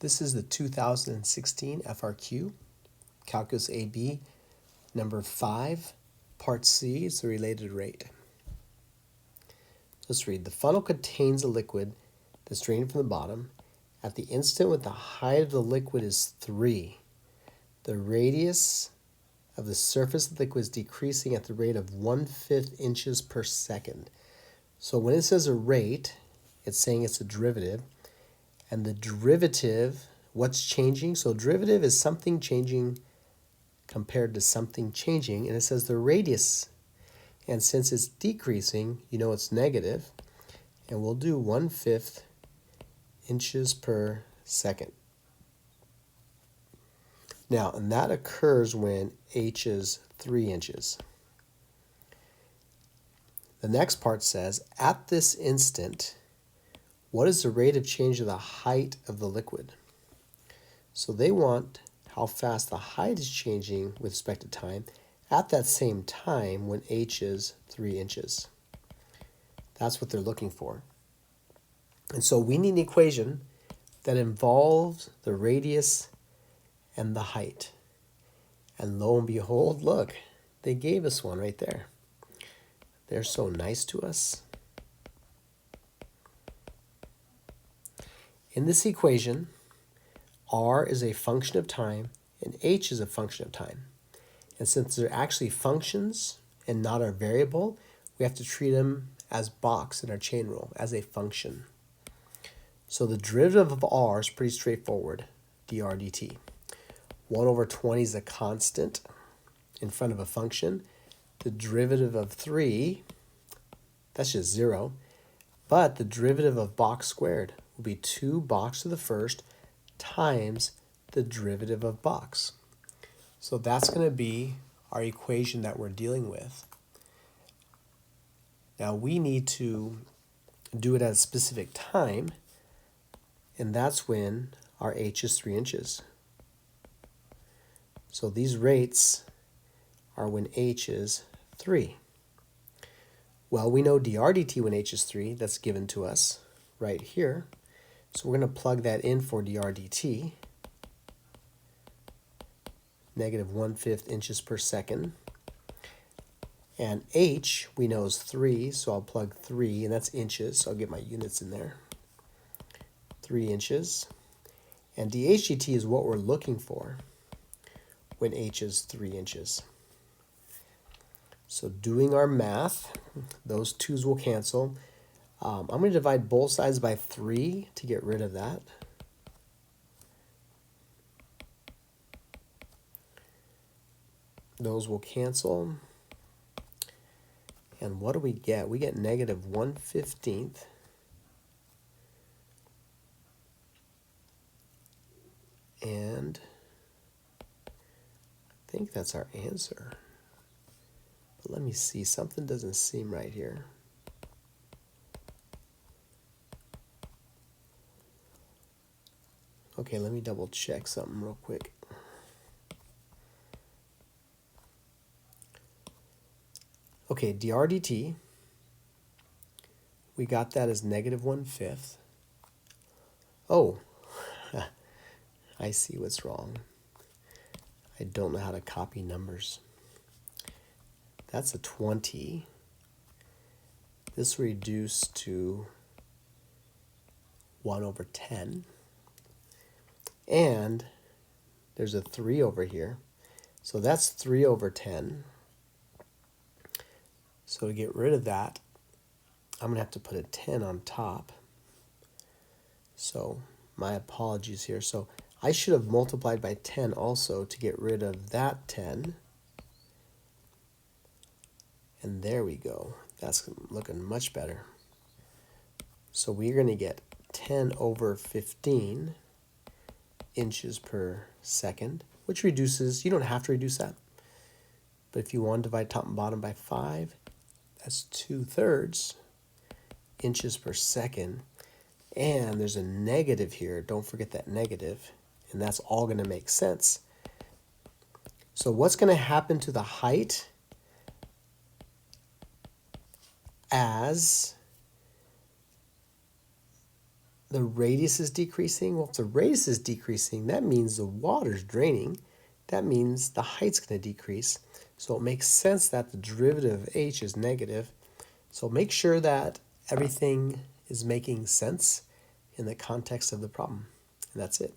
This is the 2016 FRQ, Calculus AB, number 5, Part C is the related rate. Let's read. The funnel contains a liquid that's draining from the bottom. At the instant when the height of the liquid is 3, the radius of the surface of the liquid is decreasing at the rate of 1/5 inches per second. So when it says a rate, it's saying it's a derivative. And the derivative, what's changing? So derivative is something changing compared to something changing. And it says the radius. And since it's decreasing, you know it's negative. And we'll do 1/5 inches per second. Now, and that occurs when h is 3 inches. The next part says, at this instant, what is the rate of change of the height of the liquid? So they want how fast the height is changing with respect to time at that same time when h is 3 inches. That's what they're looking for. And so we need an equation that involves the radius and the height. And lo and behold, look, they gave us one right there. They're so nice to us. In this equation, r is a function of time and h is a function of time. And since they're actually functions and not our variable, we have to treat them as box in our chain rule, as a function. So the derivative of r is pretty straightforward, dr dt. 1/20 is a constant in front of a function. The derivative of 3, that's just 0. But the derivative of box squared will be 2 box to the first times the derivative of box. So that's going to be our equation that we're dealing with. Now we need to do it at a specific time, and that's when our h is 3 inches. So these rates are when h is 3. Well, we know dr dt when h is 3, that's given to us right here. So we're going to plug that in for dr dt, negative 1/5 inches per second. And h, we know is 3, so I'll plug 3, and that's inches, so I'll get my units in there. 3 inches. And dh dt is what we're looking for when h is 3 inches. So doing our math, those 2's will cancel. I'm going to divide both sides by 3 to get rid of that. Those will cancel. And what do we get? We get negative 1/15. And I think that's our answer. But let me see, something doesn't seem right here. Okay, let me double check something real quick. Okay, dr dt, we got that as negative 1/5. Oh, I see what's wrong. I don't know how to copy numbers. That's a 20. This reduced to 1/10. And there's a 3 over here. So that's 3/10. So to get rid of that, I'm going to have to put a 10 on top. So my apologies here. So I should have multiplied by 10 also to get rid of that 10. And there we go. That's looking much better. So we're going to get 10/15 inches per second, which reduces, you don't have to reduce that. But if you want to divide top and bottom by 5, that's 2/3 inches per second. And there's a negative here. Don't forget that negative. And that's all going to make sense. So what's going to happen to the height as the radius is decreasing. Well, if the radius is decreasing, that means the water's draining. That means the height's going to decrease. So it makes sense that the derivative of h is negative. So make sure that everything is making sense in the context of the problem. And that's it.